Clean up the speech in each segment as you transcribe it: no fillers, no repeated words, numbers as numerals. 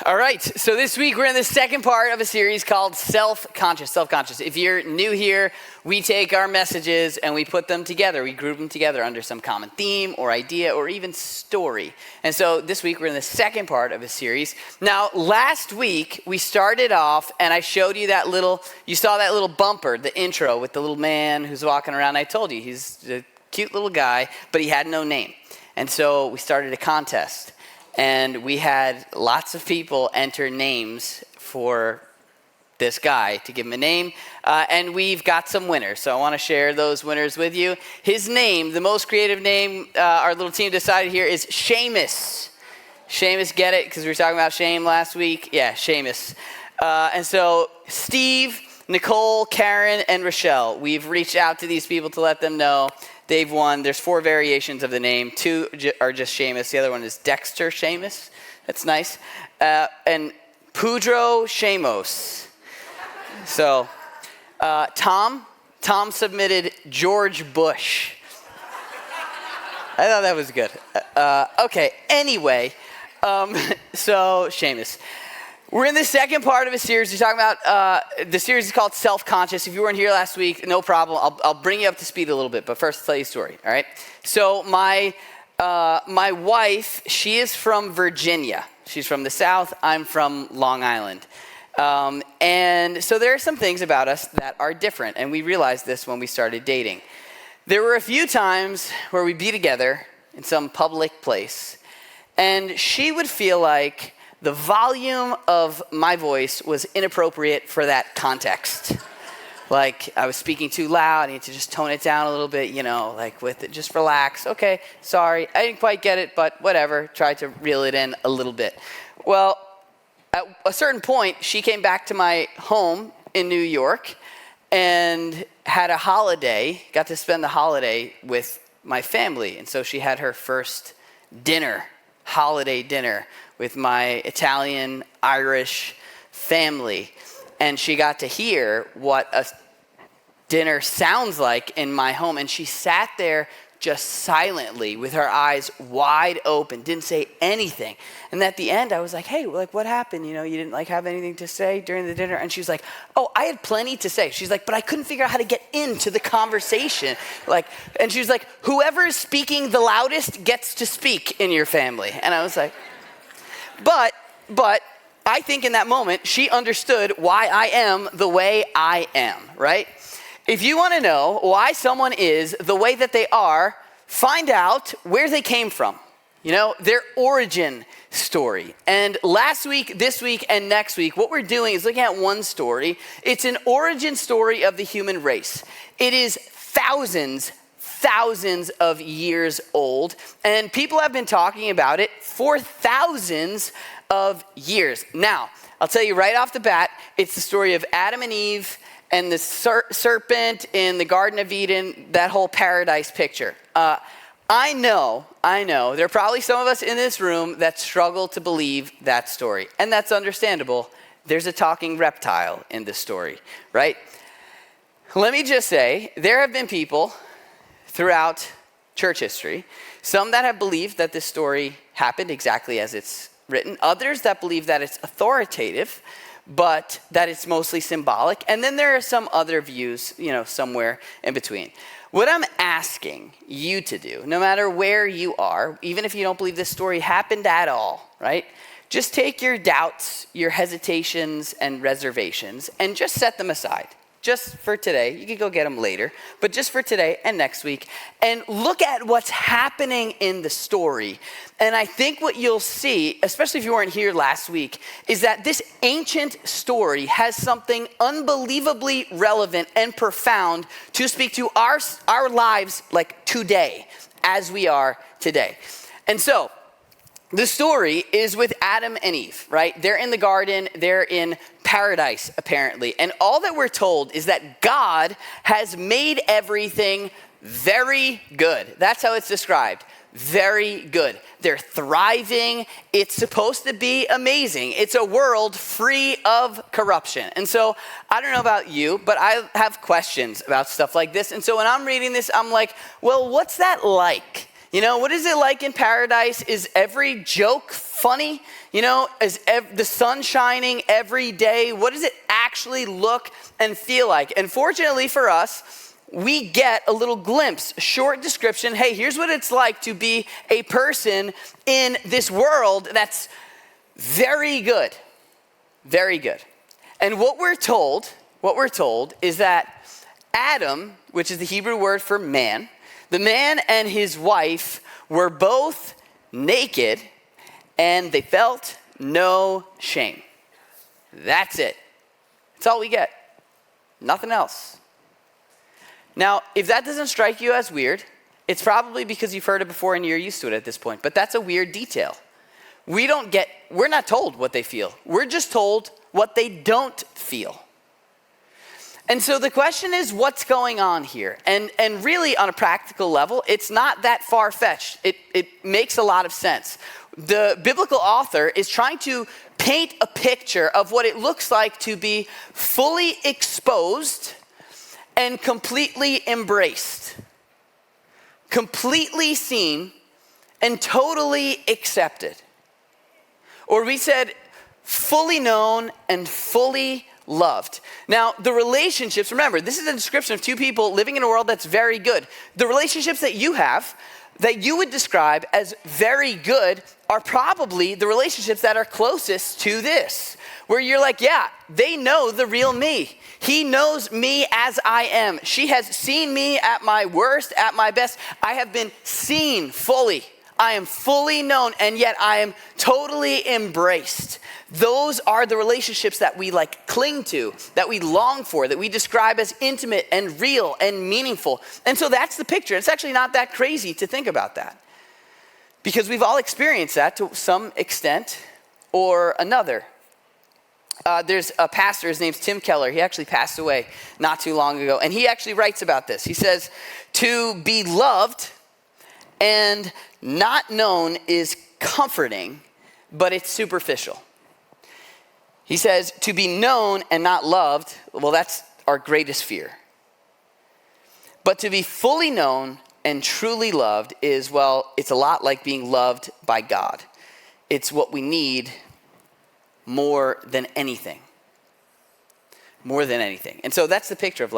All right, so this week we're in the second part of a series called Self-Conscious. If you're new here, we take our messages and we put them together. We group them together under some common theme or idea or even story. And so this week we're in the second part of a series. Now, last week we started off and I showed you you saw that little bumper, the intro with the little man who's walking around. I told you he's a cute little guy, but he had no name. And so we started a contest. And we had lots of people enter names for this guy to give him a name. And we've got some winners. So I want to share those winners with you. His name, the most creative name our little team decided here is Seamus. Seamus, get it? Because we were talking about shame last week. Yeah, Seamus. And so Steve, Nicole, Karen, and Rochelle, we've reached out to these people to let them know they've won. There's 4 variations of the name. 2 are just Seamus. The other one is Dexter Seamus. That's nice. And Pedro Shamos. So Tom submitted George Bush. I thought that was good. Okay, anyway, so Seamus. We're in the second part of a series. We're talking about, the series is called Self-Conscious. If you weren't here last week, no problem. I'll bring you up to speed a little bit, but first I'll tell you a story, all right? So my wife, she is from Virginia. She's from the South. I'm from Long Island. And so there are some things about us that are different, and we realized this when we started dating. There were a few times where we'd be together in some public place, and she would feel like the volume of my voice was inappropriate for that context. Like I was speaking too loud, I need to just tone it down a little bit, like with it, just relax. Okay, sorry, I didn't quite get it, but whatever, tried to reel it in a little bit. Well, at a certain point, she came back to my home in New York and had a holiday, got to spend the holiday with my family. And so she had her first holiday dinner, with my Italian, Irish family. And she got to hear what a dinner sounds like in my home. And she sat there just silently with her eyes wide open, didn't say anything. And at the end, I was like, hey, what happened? You didn't have anything to say during the dinner? And she was like, oh, I had plenty to say. She's like, but I couldn't figure out how to get into the conversation. And she was like, whoever is speaking the loudest gets to speak in your family. And I was like, But I think in that moment, she understood why I am the way I am, right? If you want to know why someone is the way that they are, find out where they came from, their origin story. And last week, this week, and next week, what we're doing is looking at one story. It's an origin story of the human race. It is thousands of years old, and people have been talking about it for thousands of years. Now, I'll tell you right off the bat, it's the story of Adam and Eve and the serpent in the Garden of Eden, that whole paradise picture. I know, there are probably some of us in this room that struggle to believe that story, and that's understandable. There's a talking reptile in this story, right? Let me just say, there have been people throughout church history, some that have believed that this story happened exactly as it's written, others that believe that it's authoritative, but that it's mostly symbolic, and then there are some other views, somewhere in between. What I'm asking you to do, no matter where you are, even if you don't believe this story happened at all, right? Just take your doubts, your hesitations, and reservations, and just set them aside. just for today. You can go get them later, but just for today and next week, and look at what's happening in the story. And I think what you'll see, especially if you weren't here last week, is that this ancient story has something unbelievably relevant and profound to speak to our lives like today, as we are today. And so, the story is with Adam and Eve, right? They're in the garden, they're in paradise, apparently. And all that we're told is that God has made everything very good. That's how it's described. Very good. They're thriving. It's supposed to be amazing. It's a world free of corruption. And so, I don't know about you, but I have questions about stuff like this. And so when I'm reading this, I'm like, well, what's that like? You know, what is it like in paradise? Is every joke funny? You know, is the sun shining every day? What does it actually look and feel like? And fortunately for us, we get a little glimpse, short description. Hey, here's what it's like to be a person in this world that's very good. Very good. And what we're told is that Adam, which is the Hebrew word for man, the man and his wife were both naked and they felt no shame. That's it. That's all we get. Nothing else. Now, if that doesn't strike you as weird, it's probably because you've heard it before and you're used to it at this point. But that's a weird detail. We're not told what they feel. We're just told what they don't feel. And so the question is, what's going on here? And really, on a practical level, it's not that far-fetched. It makes a lot of sense. The biblical author is trying to paint a picture of what it looks like to be fully exposed and completely embraced. Completely seen and totally accepted. Or we said, fully known and fully loved. Now, the relationships, remember, this is a description of two people living in a world that's very good. The relationships that you have, that you would describe as very good, are probably the relationships that are closest to this. Where you're like, yeah, they know the real me. He knows me as I am. She has seen me at my worst, at my best. I have been seen fully. I am fully known, and yet I am totally embraced. Those are the relationships that we cling to, that we long for, that we describe as intimate and real and meaningful. And so that's the picture. It's actually not that crazy to think about that, because we've all experienced that to some extent or another. There's a pastor, his name's Tim Keller. He actually passed away not too long ago, and he actually writes about this. He says, to be loved and not known is comforting, but it's superficial. He says, to be known and not loved, well, that's our greatest fear. But to be fully known and truly loved is, well, it's a lot like being loved by God. It's what we need more than anything. More than anything. And so that's the picture of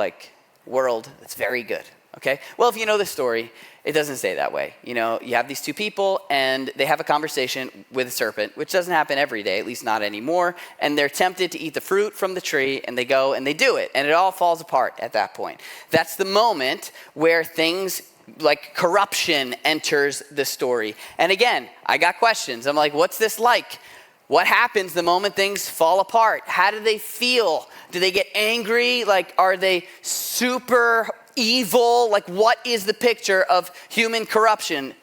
world that's very good. Okay? Well, if you know the story, it doesn't say that way. You know, you have these two people and they have a conversation with a serpent, which doesn't happen every day, at least not anymore. And they're tempted to eat the fruit from the tree, and they go and they do it. And it all falls apart at that point. That's the moment where things like corruption enters the story. And again, I got questions. I'm like, what's this like? What happens the moment things fall apart? How do they feel? Do they get angry? Are they super evil? What is the picture of human corruption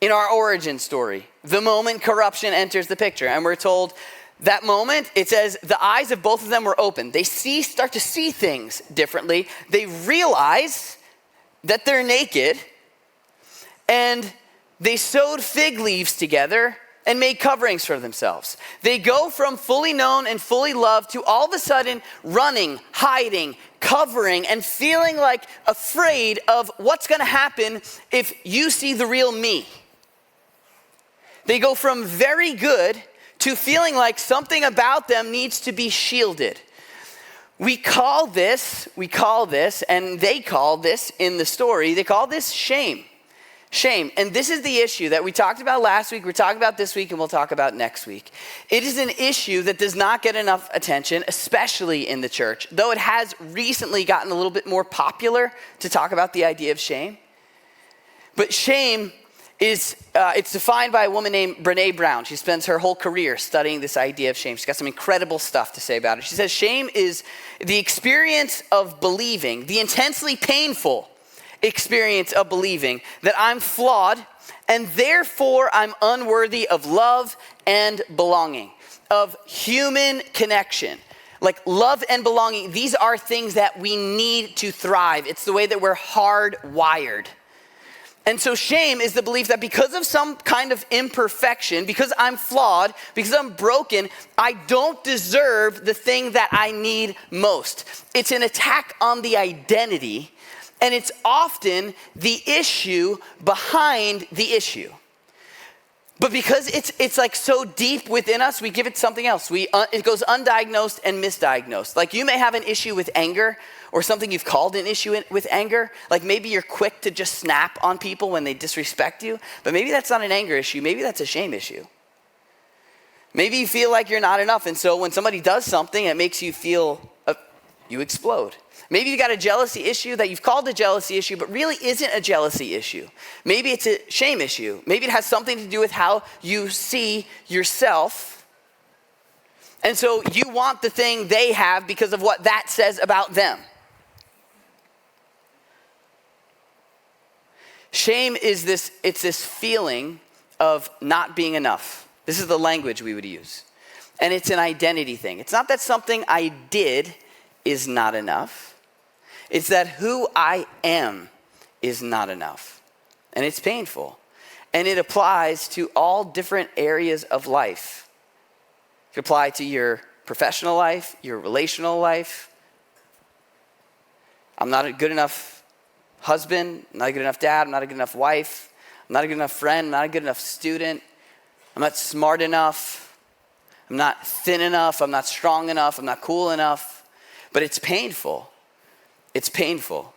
in our origin story? The moment corruption enters the picture, and we're told that moment, it says the eyes of both of them were open. They start to see things differently. They realize that they're naked, and they sewed fig leaves together and made coverings for themselves. They go from fully known and fully loved to all of a sudden running, hiding, covering, and feeling afraid of what's gonna happen if you see the real me. They go from very good to feeling like something about them needs to be shielded. We call this, and they call this in the story, they call this shame. Shame. And this is the issue that we talked about last week, we're talking about this week, and we'll talk about next week. It is an issue that does not get enough attention, especially in the church, though it has recently gotten a little bit more popular to talk about the idea of shame. But shame is, it's defined by a woman named Brené Brown. She spends her whole career studying this idea of shame. She's got some incredible stuff to say about it. She says, shame is the experience of believing, the intensely painful experience of believing that I'm flawed and therefore I'm unworthy of love and belonging, of human connection. Like love and belonging, these are things that we need to thrive. It's the way that we're hardwired. And so shame is the belief that because of some kind of imperfection, because I'm flawed, because I'm broken, I don't deserve the thing that I need most. It's an attack on the identity, and it's often the issue behind the issue. But because it's like so deep within us, we give it something else. It goes undiagnosed and misdiagnosed. Like you may have an issue with anger or something you've called an issue with anger. Like maybe you're quick to just snap on people when they disrespect you, but maybe that's not an anger issue. Maybe that's a shame issue. Maybe you feel like you're not enough, and so when somebody does something, it makes you feel, you explode. Maybe you got a jealousy issue that you've called a jealousy issue, but really isn't a jealousy issue. Maybe it's a shame issue. Maybe it has something to do with how you see yourself. And so you want the thing they have because of what that says about them. Shame is this feeling of not being enough. This is the language we would use. And it's an identity thing. It's not that something I did is not enough. It's that who I am is not enough. And it's painful. And it applies to all different areas of life. It can apply to your professional life, your relational life. I'm not a good enough husband, I'm not a good enough dad, I'm not a good enough wife, I'm not a good enough friend, I'm not a good enough student, I'm not smart enough, I'm not thin enough, I'm not strong enough, I'm not cool enough. But it's painful. It's painful.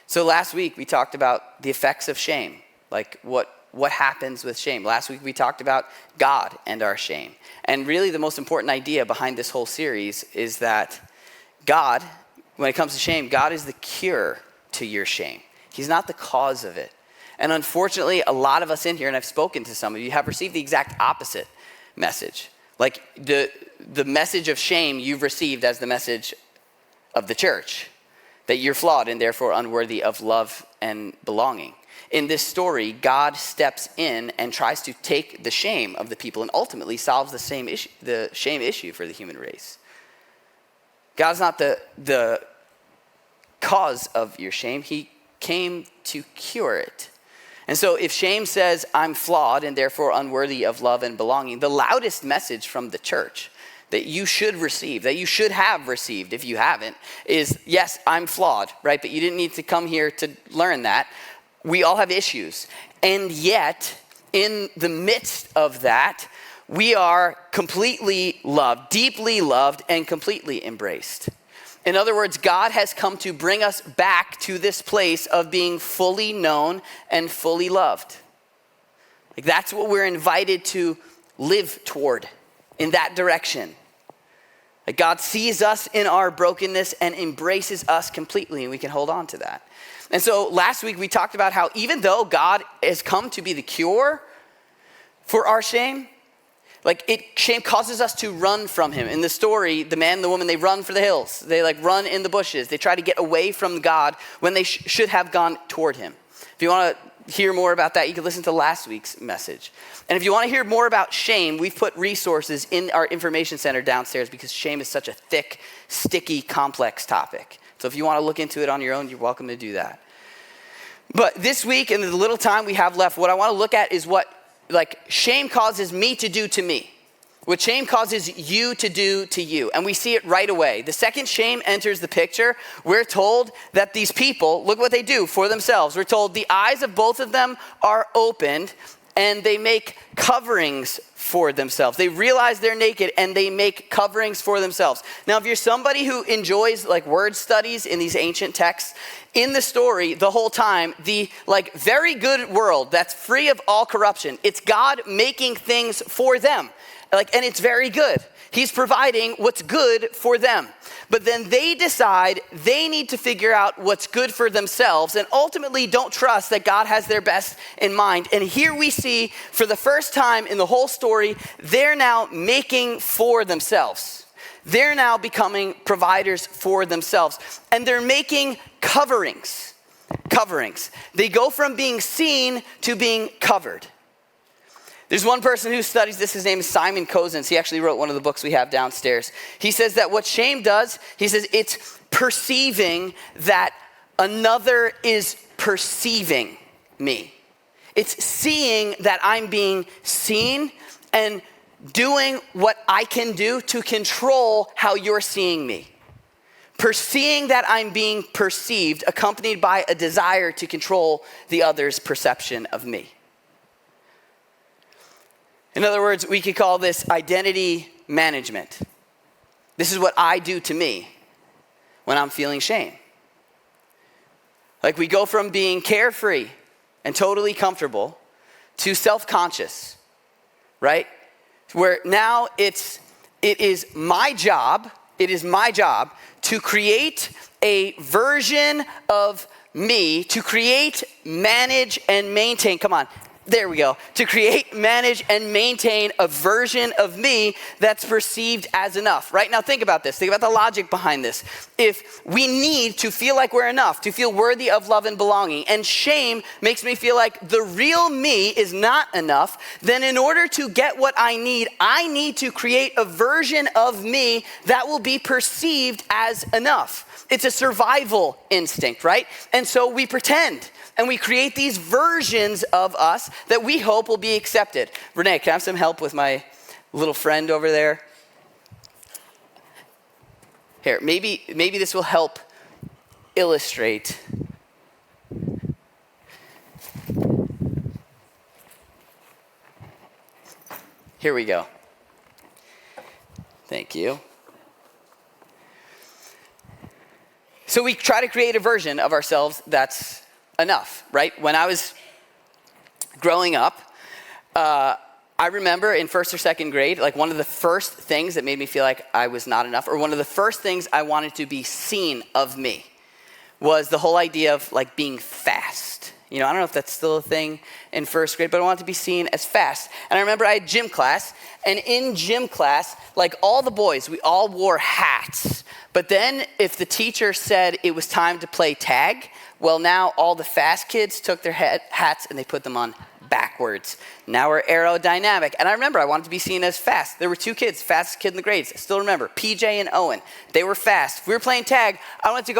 So last week we talked about the effects of shame, like what happens with shame. Last week we talked about God and our shame. And really the most important idea behind this whole series is that God, when it comes to shame, God is the cure to your shame. He's not the cause of it. And unfortunately, a lot of us in here, and I've spoken to some of you, have received the exact opposite message. Like the message of shame you've received as the message of the church, that you're flawed and therefore unworthy of love and belonging. In this story, God steps in and tries to take the shame of the people and ultimately solves the shame issue for the human race. God's not the cause of your shame. He came to cure it. And so if shame says, I'm flawed and therefore unworthy of love and belonging, the loudest message from the church that you should receive, that you should have received if you haven't, is, yes, I'm flawed, right? But you didn't need to come here to learn that. We all have issues. And yet, in the midst of that, we are completely loved, deeply loved, and completely embraced. In other words, God has come to bring us back to this place of being fully known and fully loved. Like that's what we're invited to live toward, in that direction. Like God sees us in our brokenness and embraces us completely, and we can hold on to that. And so last week we talked about how even though God has come to be the cure for our shame, shame causes us to run from him. In the story, the man and the woman, they run for the hills. They run in the bushes. They try to get away from God when they should have gone toward him. If you want to hear more about that, you can listen to last week's message. And if you want to hear more about shame, we've put resources in our information center downstairs because shame is such a thick, sticky, complex topic. So if you want to look into it on your own, you're welcome to do that. But this week, in the little time we have left, what I want to look at is what shame causes me to do to me, what shame causes you to do to you. And we see it right away. The second shame enters the picture, we're told that these people, look what they do for themselves. We're told the eyes of both of them are opened and they make coverings for themselves. They realize they're naked and they make coverings for themselves. Now, if you're somebody who enjoys like word studies in these ancient texts, in the story the whole time, the like very good world that's free of all corruption, it's God making things for them. And it's very good. He's providing what's good for them. But then they decide they need to figure out what's good for themselves and ultimately don't trust that God has their best in mind. And here we see for the first time in the whole story, they're now making for themselves. They're now becoming providers for themselves. And they're making coverings. Coverings. They go from being seen to being covered. There's one person who studies this. His name is Simon Kozins. He actually wrote one of the books we have downstairs. He says that what shame does, he says it's perceiving that another is perceiving me. It's seeing that I'm being seen and doing what I can do to control how you're seeing me. Perceiving that I'm being perceived, accompanied by a desire to control the other's perception of me. In other words, we could call this identity management. This is what I do to me when I'm feeling shame. Like we go from being carefree and totally comfortable to self-conscious, right? Where now it is my job to create a version of me, to create, manage, and maintain. Come on. There we go. To create, manage, and maintain a version of me that's perceived as enough. Right now, think about this. Think about the logic behind this. If we need to feel like we're enough, to feel worthy of love and belonging, and shame makes me feel like the real me is not enough, then in order to get what I need to create a version of me that will be perceived as enough. It's a survival instinct, right? And so we pretend. And we create these versions of us that we hope will be accepted. Renee, can I have some help with my little friend over there? Here, maybe this will help illustrate. Here we go. Thank you. So we try to create a version of ourselves that's enough, right? When I was growing up, I remember in first or second grade, like one of the first things that made me feel like I was not enough, or one of the first things I wanted to be seen of me, was the whole idea of like being fast. You know, I don't know if that's still a thing in first grade, but I wanted to be seen as fast. And I remember I had gym class, and in gym class, like all the boys, we all wore hats. But then if the teacher said it was time to play tag, well, now all the fast kids took their hats and they put them on backwards. Now we're aerodynamic. And I remember I wanted to be seen as fast. There were two kids, fastest kid in the grades. I still remember, PJ and Owen. They were fast. If we were playing tag, I wanted to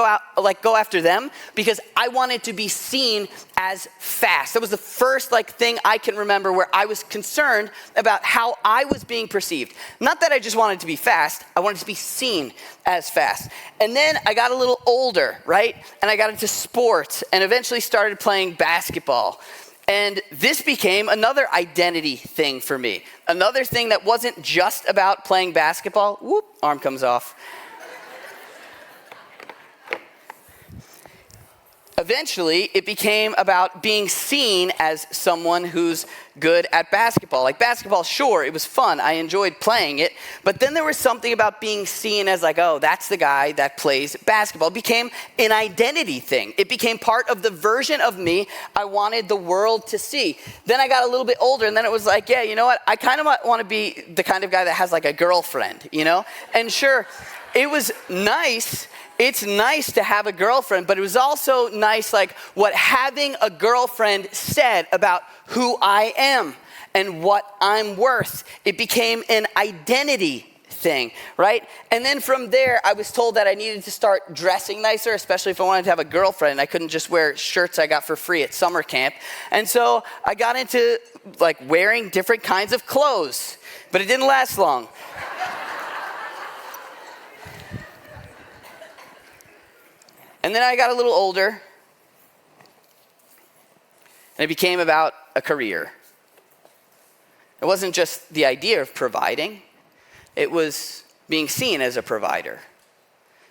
go after them because I wanted to be seen as fast. That was the first thing I can remember where I was concerned about how I was being perceived. Not that I just wanted to be fast, I wanted to be seen as fast. And then I got a little older, right? And I got into sports and eventually started playing basketball. And this became another identity thing for me. Another thing that wasn't just about playing basketball. Whoop, arm comes off. Eventually, it became about being seen as someone who's good at basketball. Like basketball, sure, it was fun. I enjoyed playing it. But then there was something about being seen as oh, that's the guy that plays basketball. It became an identity thing. It became part of the version of me I wanted the world to see. Then I got a little bit older, and then it was yeah, you know what? I kind of want to be the kind of guy that has a girlfriend, you know? And sure, it was nice. It's nice to have a girlfriend, but it was also nice what having a girlfriend said about who I am and what I'm worth. It became an identity thing, right? And then from there, I was told that I needed to start dressing nicer, especially if I wanted to have a girlfriend. I couldn't just wear shirts I got for free at summer camp. And so I got into wearing different kinds of clothes, but it didn't last long. And then I got a little older, and it became about a career. It wasn't just the idea of providing. It was being seen as a provider,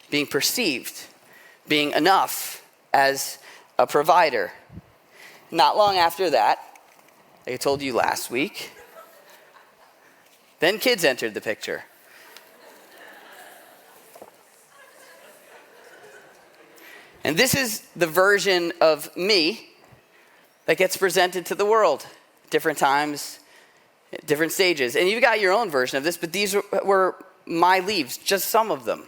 being perceived, being enough as a provider. Not long after that, like I told you last week, then kids entered the picture. And this is the version of me that gets presented to the world, different times, different stages. And you've got your own version of this, but these were my leaves, just some of them.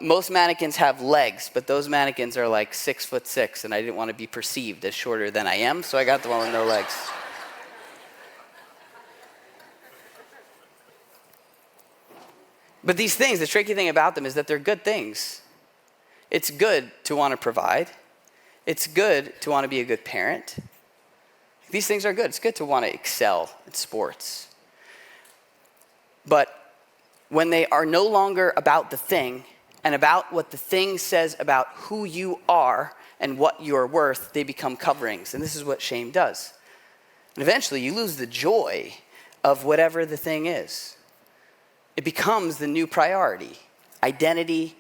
Most mannequins have legs, but those mannequins are like 6'6", and I didn't want to be perceived as shorter than I am, so I got the one with no legs. But these things, the tricky thing about them is that they're good things. It's good to want to provide. It's good to want to be a good parent. These things are good. It's good to want to excel in sports. But when they are no longer about the thing and about what the thing says about who you are and what you're worth, they become coverings. And this is what shame does. And eventually you lose the joy of whatever the thing is. It becomes the new priority, identity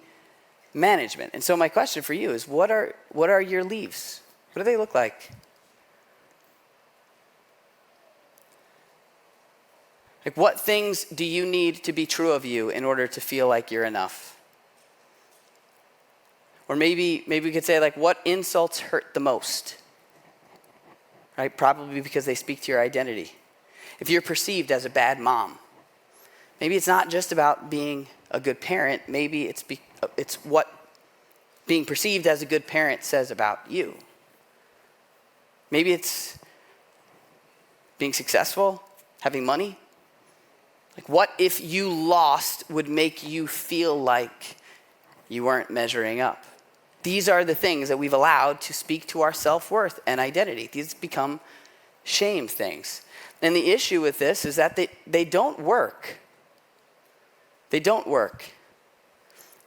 management. And so my question for you is, what are your leaves? What do they look like? Like, what things do you need to be true of you in order to feel like you're enough? Or maybe we could say, like, what insults hurt the most? Right? Probably because they speak to your identity. If you're perceived as a bad mom, maybe it's not just about being a good parent. Maybe it's what being perceived as a good parent says about you. Maybe it's being successful, having money. Like, what if you lost would make you feel like you weren't measuring up? These are the things that we've allowed to speak to our self-worth and identity. These become shame things. And the issue with this is that they don't work. They don't work.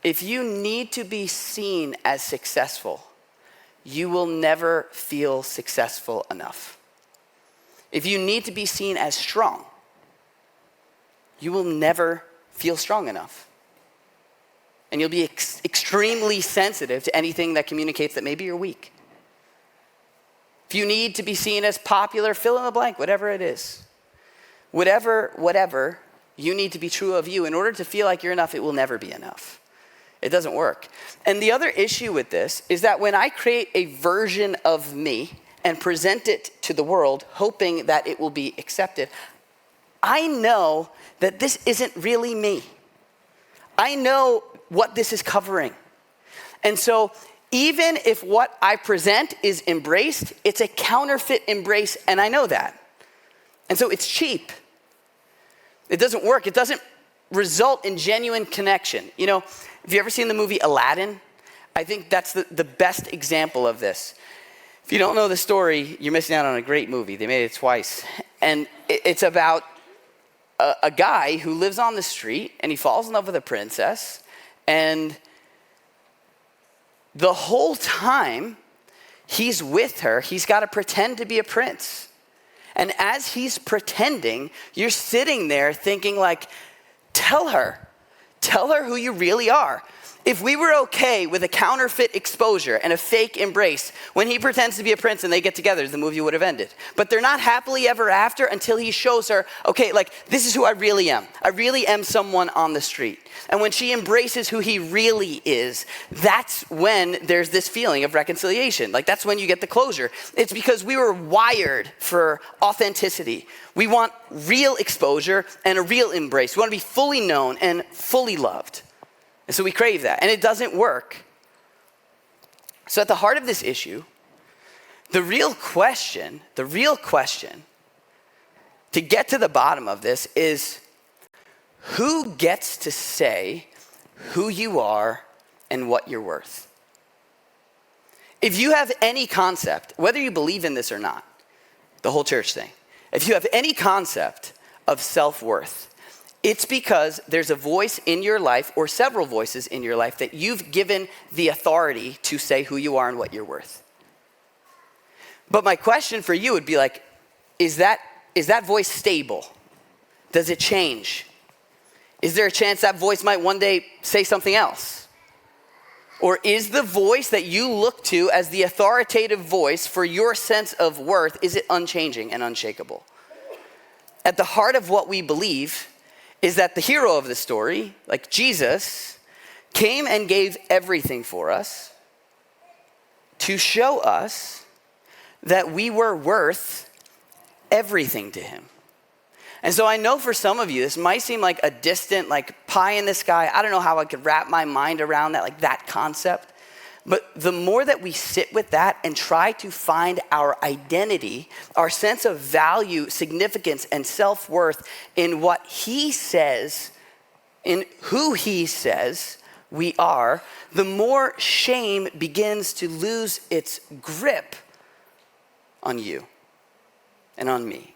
If you need to be seen as successful, you will never feel successful enough. If you need to be seen as strong, you will never feel strong enough. And you'll be extremely sensitive to anything that communicates that maybe you're weak. If you need to be seen as popular, fill in the blank, whatever it is. Whatever you need to be true of you, in order to feel like you're enough, it will never be enough. It doesn't work. And the other issue with this is that when I create a version of me and present it to the world, hoping that it will be accepted, I know that this isn't really me. I know what this is covering. And so even if what I present is embraced, it's a counterfeit embrace, and I know that. And so it's cheap. It doesn't work. It doesn't result in genuine connection. You know, have you ever seen the movie Aladdin? I think that's the best example of this. If you don't know the story, you're missing out on a great movie. They made it twice. And it's about a guy who lives on the street, and he falls in love with a princess. And the whole time he's with her, he's got to pretend to be a prince. And as he's pretending, you're sitting there thinking, like, tell her who you really are. If we were okay with a counterfeit exposure and a fake embrace, when he pretends to be a prince and they get together, the movie would have ended. But they're not happily ever after until he shows her, okay, like, this is who I really am. I really am someone on the street. And when she embraces who he really is, that's when there's this feeling of reconciliation. Like, that's when you get the closure. It's because we were wired for authenticity. We want real exposure and a real embrace. We want to be fully known and fully loved. And so we crave that, and it doesn't work. So at the heart of this issue, the real question to get to the bottom of this is, who gets to say who you are and what you're worth? If you have any concept, whether you believe in this or not, the whole church thing, if you have any concept of self-worth, it's because there's a voice in your life, or several voices in your life, that you've given the authority to say who you are and what you're worth. But my question for you would be like, is that is that voice stable? Does it change? Is there a chance that voice might one day say something else? Or is the voice that you look to as the authoritative voice for your sense of worth, is it unchanging and unshakable? At the heart of what we believe is that the hero of the story, like Jesus, came and gave everything for us to show us that we were worth everything to him. And so I know for some of you, this might seem like a distant, like pie in the sky. I don't know how I could wrap my mind around that, like that concept. But the more that we sit with that and try to find our identity, our sense of value, significance, and self-worth in what he says, in who he says we are, the more shame begins to lose its grip on you and on me.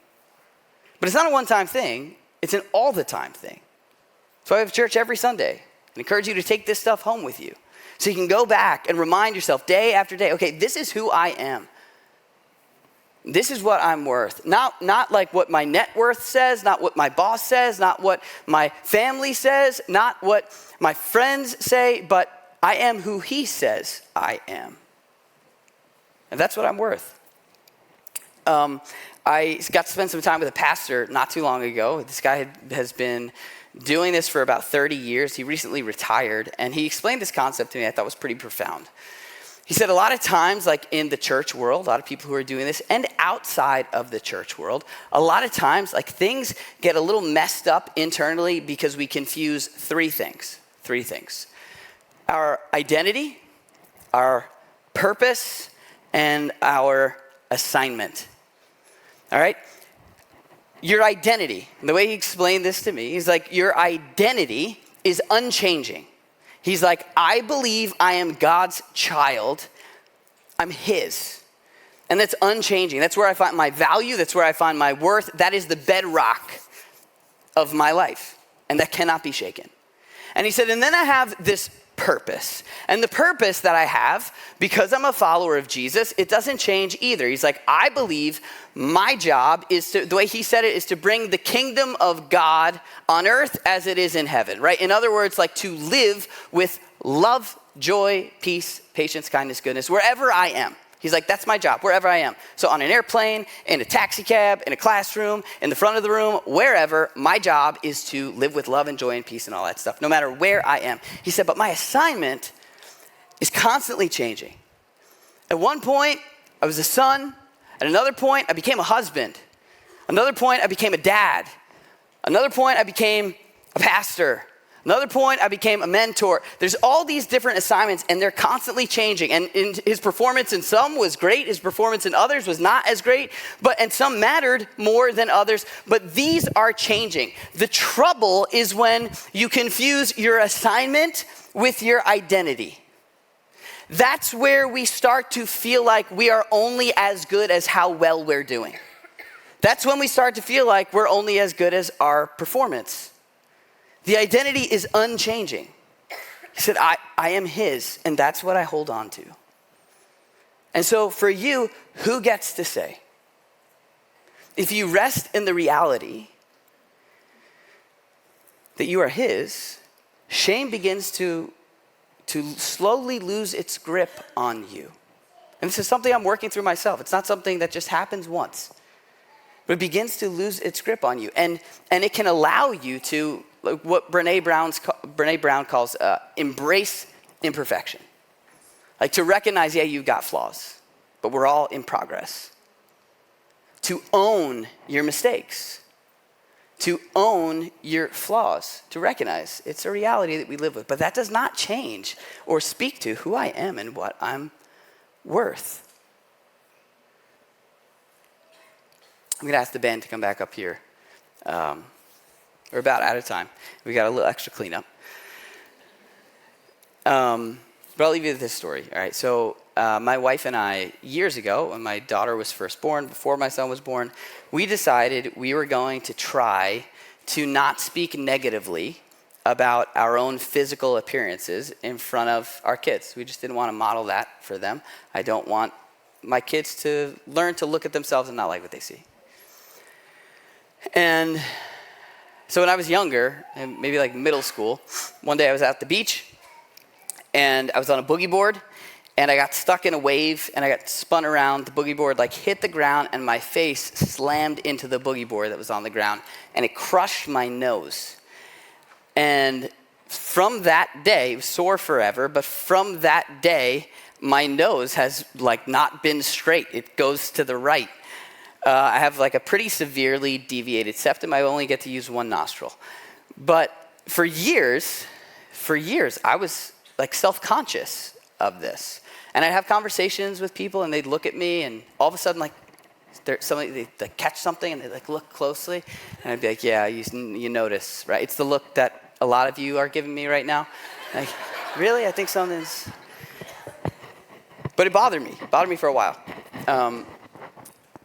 But it's not a one-time thing, it's an all-the-time thing. So I have church every Sunday and encourage you to take this stuff home with you. So you can go back and remind yourself day after day, okay, this is who I am. This is what I'm worth. Not like what my net worth says, not what my boss says, not what my family says, not what my friends say, but I am who he says I am. And that's what I'm worth. I got to spend some time with a pastor not too long ago. This guy has been doing this for about 30 years. He recently retired, and he explained this concept to me I thought was pretty profound. He said a lot of times, like in the church world, a lot of people who are doing this, and outside of the church world, a lot of times, like things get a little messed up internally because we confuse three things. Our identity, our purpose, and our assignment. All right? Your identity, the way he explained this to me, he's like, your identity is unchanging. He's like, I believe I am God's child. I'm his. And that's unchanging. That's where I find my value. That's where I find my worth. That is the bedrock of my life. And that cannot be shaken. And he said, and then I have this purpose. And the purpose that I have, because I'm a follower of Jesus, it doesn't change either. He's like, I believe my job is to, the way he said it, is to bring the kingdom of God on earth as it is in heaven, right? In other words, like to live with love, joy, peace, patience, kindness, goodness, wherever I am. He's like, that's my job, wherever I am. So on an airplane, in a taxi cab, in a classroom, in the front of the room, wherever, my job is to live with love and joy and peace and all that stuff, no matter where I am. He said, but my assignment is constantly changing. At one point, I was a son. At another point, I became a husband. Another point, I became a dad. Another point, I became a pastor. Another point, I became a mentor. There's all these different assignments, and they're constantly changing. And his performance in some was great. His performance in others was not as great. And some mattered more than others. But these are changing. The trouble is when you confuse your assignment with your identity. That's where we start to feel like we are only as good as how well we're doing. That's when we start to feel like we're only as good as our performance. The identity is unchanging. He said, I am his, and that's what I hold on to. And so for you, who gets to say? If you rest in the reality that you are his, shame begins to slowly lose its grip on you. And this is something I'm working through myself. It's not something that just happens once. But it begins to lose its grip on you. And it can allow you to, like what Brene Brown calls embrace imperfection. Like to recognize, yeah, you've got flaws, but we're all in progress. To own your mistakes. To own your flaws. To recognize it's a reality that we live with. But that does not change or speak to who I am and what I'm worth. I'm going to ask the band to come back up here. We're about out of time. We got a little extra cleanup. But I'll leave you with this story. All right, so my wife and I, years ago, when my daughter was first born, before my son was born, we decided we were going to try to not speak negatively about our own physical appearances in front of our kids. We just didn't want to model that for them. I don't want my kids to learn to look at themselves and not like what they see. And so when I was younger, maybe like middle school, one day I was at the beach and I was on a boogie board and I got stuck in a wave and I got spun around. The boogie board like hit the ground and my face slammed into the boogie board that was on the ground and it crushed my nose. And from that day, it was sore forever, but from that day, my nose has like not been straight. It goes to the right. I have like a pretty severely deviated septum. I only get to use one nostril. But for years, I was like self-conscious of this. And I'd have conversations with people and they'd look at me and all of a sudden like they catch something and they like look closely. And I'd be like, yeah, you notice, right? It's the look that a lot of you are giving me right now. Like, really? I think something's... But it bothered me for a while.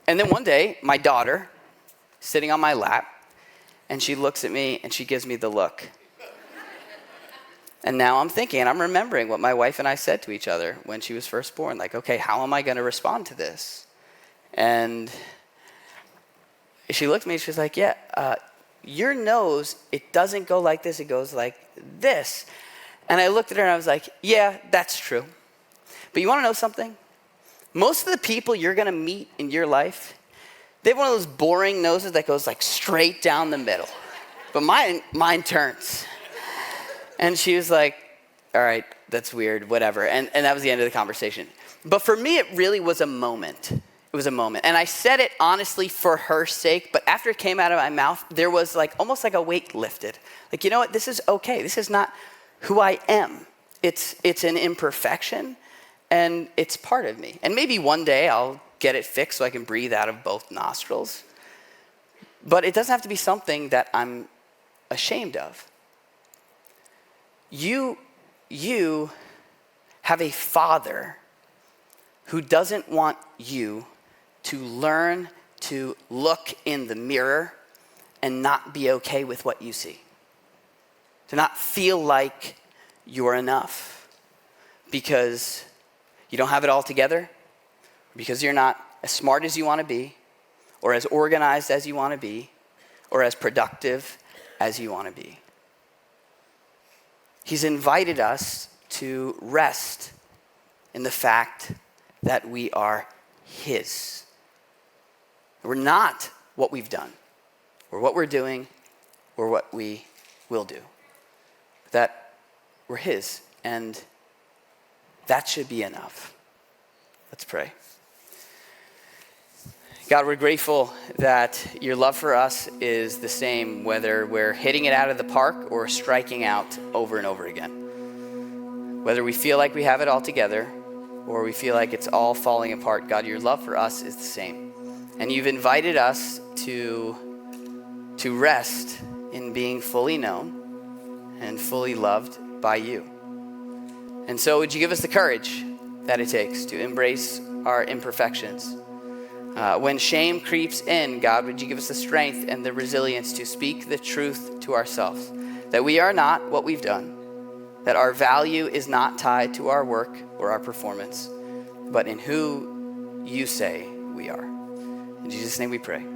And then one day, my daughter, sitting on my lap, and she looks at me and she gives me the look. And now I'm thinking, and I'm remembering what my wife and I said to each other when she was first born. Like, okay, how am I going to respond to this? And she looked at me and she was like, yeah, your nose, it doesn't go like this, it goes like this. And I looked at her and I was like, yeah, that's true. But you want to know something? Most of the people you're going to meet in your life, they have one of those boring noses that goes like straight down the middle. But mine turns. And she was like, all right, that's weird, whatever. And that was the end of the conversation. But for me, it really was a moment. It was a moment. And I said it honestly for her sake, but after it came out of my mouth, there was like almost like a weight lifted. Like, you know what? This is okay. This is not who I am. It's an imperfection. And it's part of me. And maybe one day I'll get it fixed so I can breathe out of both nostrils. But it doesn't have to be something that I'm ashamed of. You have a father who doesn't want you to learn to look in the mirror and not be okay with what you see. To not feel like you're enough because you don't have it all together, because you're not as smart as you want to be, or as organized as you want to be, or as productive as you want to be. He's invited us to rest in the fact that we are his. We're not what we've done, or what we're doing, or what we will do. That we're his, and that should be enough. Let's pray. God, we're grateful that your love for us is the same, whether we're hitting it out of the park or striking out over and over again. Whether we feel like we have it all together or we feel like it's all falling apart, God, your love for us is the same. And you've invited us to rest in being fully known and fully loved by you. And so would you give us the courage that it takes to embrace our imperfections? When shame creeps in, God, would you give us the strength and the resilience to speak the truth to ourselves, that we are not what we've done, that our value is not tied to our work or our performance, but in who you say we are. In Jesus' name we pray.